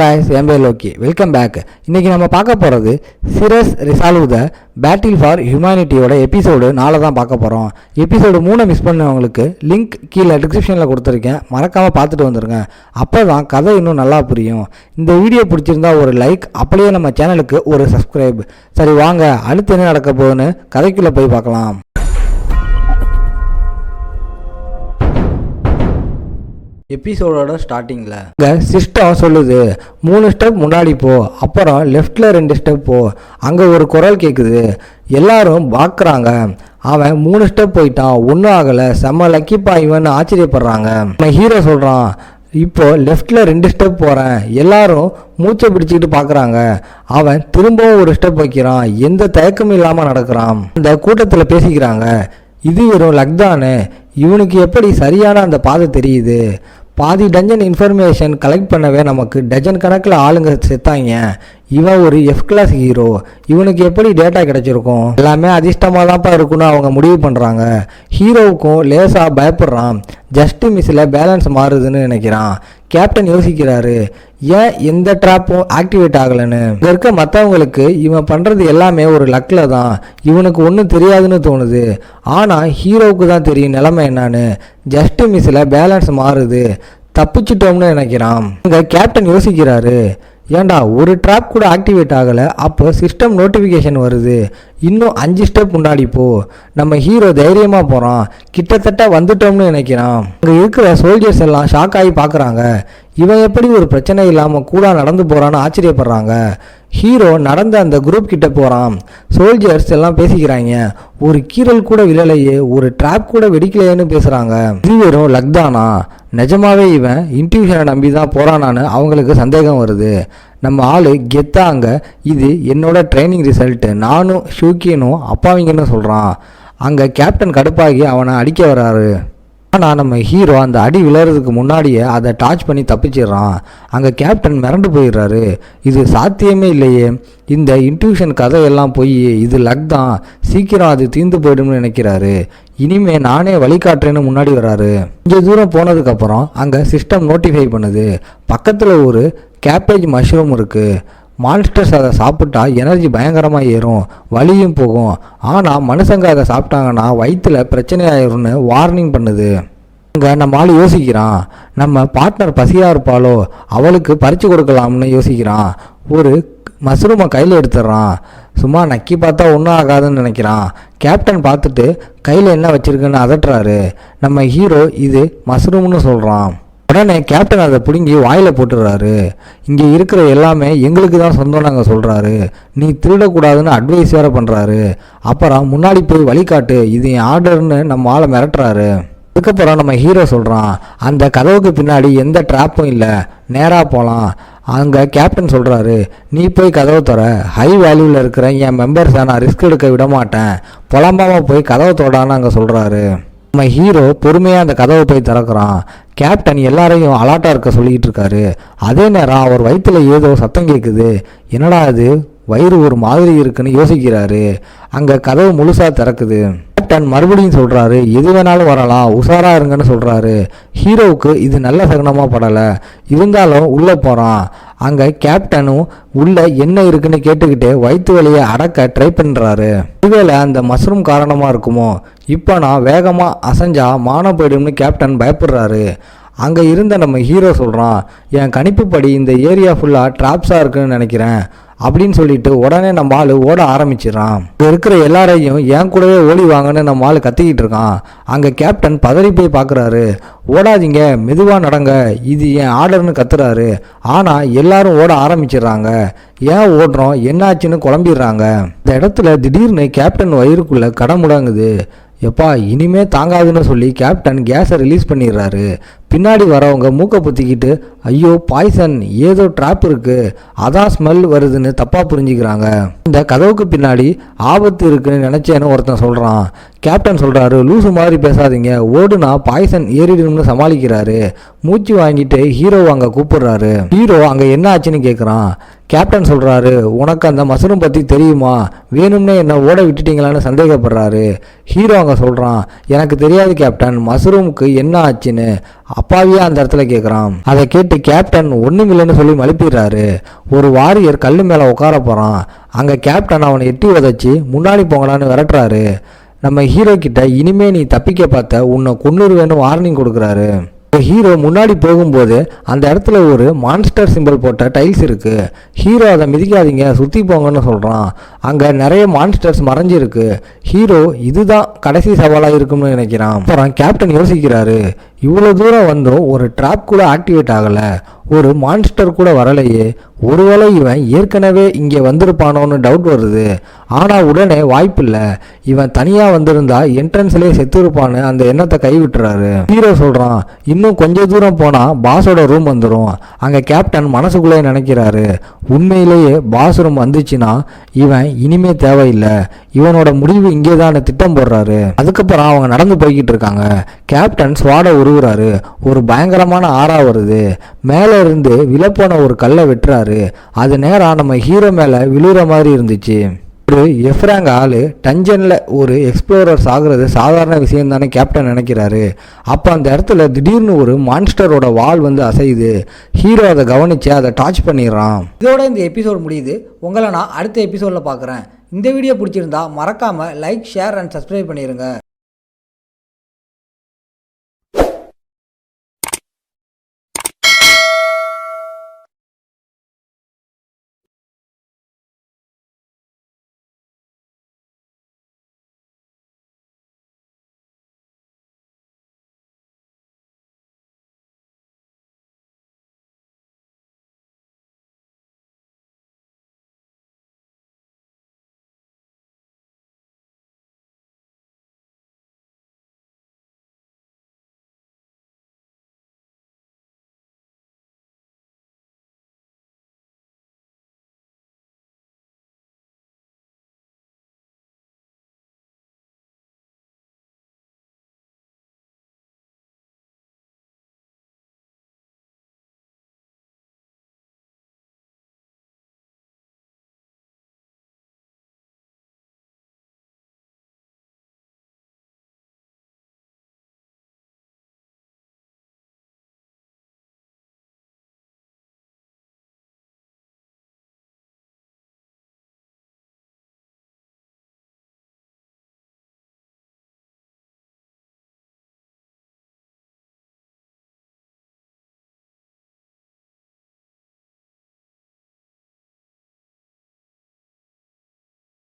guys, என் பேர் Loki. Welcome back. இன்றைக்கி நம்ம பார்க்க போகிறது Cyrus resolve the battle for ஹியூமனிட்டியோட எபிசோடு 4 தான் பார்க்க போகிறோம். எபிசோடு 3 மிஸ் பண்ணவங்களுக்கு லிங்க் கீழே டிஸ்கிரிப்ஷனில் கொடுத்துருக்கேன், மறக்காமல் பார்த்துட்டு வந்துடுங்க. அப்போ தான் கதை இன்னும் நல்லா புரியும். இந்த வீடியோ பிடிச்சிருந்தா ஒரு லைக், அப்படியே நம்ம சேனலுக்கு ஒரு சப்ஸ்கிரைப். சரி வாங்க, அடுத்து என்ன நடக்க போகுதுன்னு கதைக்குள்ளே போய் பார்க்கலாம். எபிசோடோட ஸ்டார்டிங்கில் இங்கே சிஸ்டம் சொல்லுது, 3 ஸ்டெப் முன்னாடி போ, அப்புறம் லெஃப்டில் 2 ஸ்டெப் போ. அங்கே ஒரு குரல் கேட்குது. எல்லாரும் பார்க்குறாங்க. அவன் 3 ஸ்டெப் போயிட்டான், ஒன்றும் ஆகலை, செம்ம லக்கிப்பா இவன் ஆச்சரியப்படுறாங்க. நம்ம ஹீரோ சொல்கிறான், இப்போ லெஃப்டில் 2 ஸ்டெப் போகிறேன். எல்லாரும் மூச்சை பிடிச்சிக்கிட்டு பார்க்குறாங்க. அவன் திரும்பவும் ஒரு ஸ்டெப் வைக்கிறான், எந்த தயக்கமும் இல்லாமல் நடக்கிறான். அந்த கூட்டத்தில் பேசிக்கிறாங்க, இது வெறும் லக் தானே, இவனுக்கு எப்படி சரியான அந்த பாதை தெரியுது? பாதி டஜன் இன்ஃபர்மேஷன் கலெக்ட் பண்ணவே நமக்கு டஜன் கணக்கில் ஆளுங்க செத்தாங்க. இவன் ஒரு எஃப் கிளாஸ் ஹீரோ, இவனுக்கு எப்படி டேட்டா கிடைச்சிருக்கும்? எல்லாமே அதிர்ஷ்டமாக தான்ப்பா இருக்குன்னு அவங்க முடிவு பண்ணுறாங்க. ஹீரோவுக்கும் லேசாக பயப்படுறான். ஜஸ்ட் மிஸ்ஸில் பேலன்ஸ் மாறுதுன்னு நினைக்கிறான். கேப்டன் யோசிக்கிறாரு, ஏன் எந்த ட்ராப்பும் ஆக்டிவேட் ஆகலைன்னு. இங்கே இருக்க மற்றவங்களுக்கு இவன் பண்ணுறது எல்லாமே ஒரு லக்கில் தான், இவனுக்கு ஒன்றும் தெரியாதுன்னு தோணுது. ஆனால் ஹீரோவுக்கு தான் தெரியும் நிலைமை என்னான்னு. ஜஸ்ட் மிஸ்ஸில் பேலன்ஸ் மாறுது, தப்பிச்சிட்டோம்னு நினைக்கிறான். இங்கே கேப்டன் யோசிக்கிறாரு, ஏண்டா ஒரு ட்ராப் கூட ஆக்டிவேட் ஆகலை, அப்போ சிஸ்டம் நோட்டிஃபிகேஷன் வருது, இன்னும் 5 ஸ்டெப் முன்னாடி போ. நம்ம ஹீரோ தைரியமாக போகிறான், கிட்டத்தட்ட வந்துட்டோம்னு நினைக்கிறான். அங்கே இருக்கிற சோல்ஜர்ஸ் எல்லாம் ஷாக் ஆகி பார்க்குறாங்க. இவன் எப்படி ஒரு பிரச்சனை இல்லாமல் கூட நடந்து போகிறான்னு ஆச்சரியப்படுறாங்க. ஹீரோ நடந்த அந்த குரூப் கிட்ட போகிறான். சோல்ஜர்ஸ் எல்லாம் பேசிக்கிறாங்க, ஒரு கீரல் கூட விழலையே, ஒரு ட்ராப் கூட வெடிக்கலையேன்னு பேசுகிறாங்க. இது வெறும் லக் தானா? நிஜமாவே இவன் இன்ட்யூஷனை நம்பி தான் போகிறானான்னு அவங்களுக்கு சந்தேகம் வருது. நம்ம ஆள் கெத்தாங்க, இது என்னோட ட்ரைனிங் ரிசல்ட்டு, நானும் ஷூக்கியனும் அப்பாவிங்கன்னு சொல்கிறான். அங்கே கேப்டன் கடுப்பாகி அவனை அடிக்க வர்றாரு. ஆனால் நம்ம ஹீரோ அந்த அடி விழுறதுக்கு முன்னாடியே அதை டாச் பண்ணி தப்பிச்சிடுறான். அங்கே கேப்டன் மிரண்டு போயிடுறாரு. இது சாத்தியமே இல்லையே, இந்த இன்ட்யூஷன் கதையெல்லாம் போய் இது லக் தான், சீக்கிரம் அது தீர்ந்து போய்டும்னு நினைக்கிறாரு. இனிமே நானே வழிகாட்டுறேன்னு முன்னாடி வர்றாரு. கொஞ்சம் தூரம் போனதுக்கப்புறம் அங்கே சிஸ்டம் நோட்டிஃபை பண்ணுது, பக்கத்தில் ஒரு கேப்பேஜ் மஷ்ரூம் இருக்குது. மான்ஸ்டர்ஸ் அதை சாப்பிட்டா எனர்ஜி பயங்கரமாக ஏறும், வலியும் போகும். ஆனால் மனுஷங்க அதை சாப்பிட்டாங்கன்னா வயிற்றில் பிரச்சனை ஆயிரும்னு வார்னிங் பண்ணுது. அங்கே நம்ம ஆள் யோசிக்கிறான், நம்ம பார்ட்னர் பசியாக இருப்பாளோ, அவளுக்கு பறித்து கொடுக்கலாம்னு யோசிக்கிறான். ஒரு மஷ்ரூமை கையில் எடுத்துடுறான். சும்மா நக்கி பார்த்தா ஒன்றும் ஆகாதுன்னு நினைக்கிறான். கேப்டன் பார்த்துட்டு கையில் என்ன வச்சுருக்குன்னு அதட்டுறாரு. நம்ம ஹீரோ இது மஷ்ரூம்னு சொல்கிறான். உடனே கேப்டன் அதை பிடுங்கி வாயில் போட்டுடுறாரு. இங்கே இருக்கிற எல்லாமே எங்களுக்கு தான் சொந்தம் நாங்கள் சொல்கிறாரு, நீ திருடக்கூடாதுன்னு அட்வைஸ் வேறு பண்ணுறாரு. அப்புறம் முன்னாடி போய் வழிகாட்டு, இது என் ஆர்டர்னு நம்ம ஆளை மிரட்டுறாரு. அதுக்கப்புறம் நம்ம ஹீரோ சொல்கிறான், அந்த கதவுக்கு பின்னாடி எந்த ட்ராப்பும் இல்லை, நேராக போகலாம். அங்கே கேப்டன் சொல்கிறாரு, நீ போய் கதவை தர, ஹை வேல்யூவில் இருக்கிற என் மெம்பர்ஸை நான் ரிஸ்க் எடுக்க விட மாட்டேன், புலம்பாமல் போய் கதவை தோடான்னு அங்கே சொல்கிறாரு. நம்ம ஹீரோ பொறுமையாக அந்த கதவை போய் திறக்கிறான். கேப்டன் எல்லாரையும் அலாட்டாக இருக்க சொல்லிக்கிட்டு இருக்காரு. அதே நேரம் அவர் வயிற்றுல ஏதோ சத்தம் கேட்குது. என்னடா அது, வயிறு ஒரு மாதிரி இருக்குன்னு யோசிக்கிறாரு. அங்கே கதவு முழுசாக திறக்குது. கேப்டன் மறுபடியும் சொல்கிறாரு, எது வேணாலும் வரலாம், உஷாராக இருங்கன்னு சொல்கிறாரு. ஹீரோவுக்கு இது நல்ல சகுனமாக படலை, இருந்தாலும் உள்ளே போகிறான். அங்கே கேப்டனும் உள்ளே என்ன இருக்குன்னு கேட்டுக்கிட்டு வயிற்று வலியை அடக்க ட்ரை பண்ணுறாரு. ஒருவேளை அந்த மஷ்ரூம் காரணமாக இருக்குமோ, இப்போ நான் வேகமாக அசைஞ்சா மானம் போயிடும்னு கேப்டன் பயப்படுறாரு. அங்கே இருந்த நம்ம ஹீரோ சொல்கிறான், என் கணிப்புப்படி இந்த ஏரியா ஃபுல்லாக ட்ராப்ஸாக இருக்குன்னு நினைக்கிறேன் அப்படின்னு சொல்லிட்டு உடனே நம்ம ஆள் ஓட ஆரம்பிச்சிடறான். இங்கே இருக்கிற எல்லாரையும் என் கூடவே ஓடி வாங்கன்னு நம்ம ஆள் கத்திக்கிட்டு இருக்கான். அங்கே கேப்டன் பதறி போய் பார்க்குறாரு. ஓடாதீங்க, மெதுவாக நடங்க, இது என் ஆர்டர்னு கத்துறாரு. ஆனால் எல்லாரும் ஓட ஆரம்பிச்சிடுறாங்க. ஏன் ஓடுறோம், என்னாச்சுன்னு குழம்பிடுறாங்க. இந்த இடத்துல திடீர்னு கேப்டன் வயிறுக்குள்ளே கடம் முடங்குது. எப்பா இனிமே தாங்காதுன்னு சொல்லி கேப்டன் கேஸை ரிலீஸ் பண்ணிடுறாரு. பின்னாடி வரவங்க மூக்கை புத்திக்கிட்டு, ஐயோ பாய்சன், ஏதோ ட்ராப் இருக்குது, அதான் ஸ்மெல் வருதுன்னு தப்பாக புரிஞ்சுக்கிறாங்க. இந்த கதவுக்கு பின்னாடி ஆபத்து இருக்குன்னு நினச்சேன்னு ஒருத்தன் சொல்கிறான். கேப்டன் சொல்கிறாரு, லூசு மாதிரி பேசாதீங்க, ஓடுனா பாய்சன் ஏறிடும்னு சமாளிக்கிறாரு. மூச்சு வாங்கிட்டு ஹீரோ அங்கே கூப்பிடுறாரு. ஹீரோ அங்கே என்ன ஆச்சுன்னு கேட்குறான். கேப்டன் சொல்கிறாரு, உனக்கு அந்த மஷ்ரூம் பற்றி தெரியுமா, வேணும்னே என்னை ஓட விட்டுட்டீங்களான்னு சந்தேகப்படுறாரு. ஹீரோ அங்கே சொல்கிறான், எனக்கு தெரியாது கேப்டன், மஷ்ரூமுக்கு என்ன ஆச்சுன்னு. அப்பாவியா அந்த இடத்துல கேட்குறான். அதை கேட்டு கேப்டன் ஒன்றுமில்லைன்னு சொல்லி மழுப்பிடுறாரு. ஒரு வாரியர் கல் மேலே உட்கார போகிறான். அங்கே கேப்டன் அவனை எட்டி உதச்சி முன்னாடி போங்கடான்னு விரட்டுறாரு. நம்ம ஹீரோ கிட்ட இனிமே நீ தப்பிக்க பார்த்த உன்னை கொன்னுருவேன்னு வார்னிங் கொடுக்குறாரு. ஹீரோ முன்னாடி போகும்போது அந்த இடத்துல ஒரு மான்ஸ்டர் சிம்பிள் போட்ட டைல்ஸ் இருக்கு. ஹீரோ அதை மிதிக்காதீங்க சுற்றி போங்கன்னு சொல்கிறான். அங்கே நிறைய மான்ஸ்டர்ஸ் மறைஞ்சிருக்கு. ஹீரோ இதுதான் கடைசி சவாலாக இருக்கும்னு நினைக்கிறான். அப்புறம் கேப்டன் யோசிக்கிறாரு, இவ்வளோ தூரம் வந்தும் ஒரு ட்ராப் கூட ஆக்டிவேட் ஆகலை, ஒரு மான்ஸ்டர் கூட வரலையே, ஒருவேளை இவன் ஏற்கனவே இங்கே வந்திருப்பானோன்னு டவுட் வருது. ஆனால் உடனே வாய்ப்பில்லை, இவன் தனியாக வந்திருந்தா என்ட்ரன்ஸ்லேயே செத்துருப்பான்னு அந்த எண்ணத்தை கைவிட்டுறாரு. ஹீரோ சொல்கிறான், இன்னும் கொஞ்சம் தூரம் போனால் பாஸோட ரூம் வந்துடும். அங்கே கேப்டன் மனசுக்குள்ளே நினைக்கிறாரு, உண்மையிலேயே பாஸ் ரூம் வந்துச்சுன்னா இவன் இனிமே தேவையில்லை, இவனோட முடிவு இங்கே தான் திட்டம் போடுறாரு. அதுக்கப்புறம் அவங்க நடந்து போய்கிட்டு இருக்காங்க. கேப்டன் ஸ்வாடை உருவுறாரு. ஒரு பயங்கரமான ஆறா வருது. மேலே இருந்து விழப்போன ஒரு கல்லை வெட்டுறாரு. அது நேரம் நம்ம ஹீரோ மேலே விழுற மாதிரி இருந்துச்சு. ஒரு எஃப்ராங் ஆளு டஞ்சனில் ஒரு எக்ஸ்ப்ளோரர்ஸ் ஆகுறது சாதாரண விஷயம் தானே கேப்டன் நினைக்கிறாரு. அப்போ அந்த இடத்துல திடீர்னு ஒரு மான்ஸ்டரோட வால் வந்து அசையுது. ஹீரோ அதை கவனித்து அதை டாச் பண்ணிடுறான். இதோட இந்த எபிசோட் முடியுது. உங்களை நான் அடுத்த எபிசோடில் பார்க்குறேன். இந்த வீடியோ பிடிச்சிருந்தா மறக்காமல் லைக், ஷேர் அண்ட் சப்ஸ்கிரைப் பண்ணிடுங்க.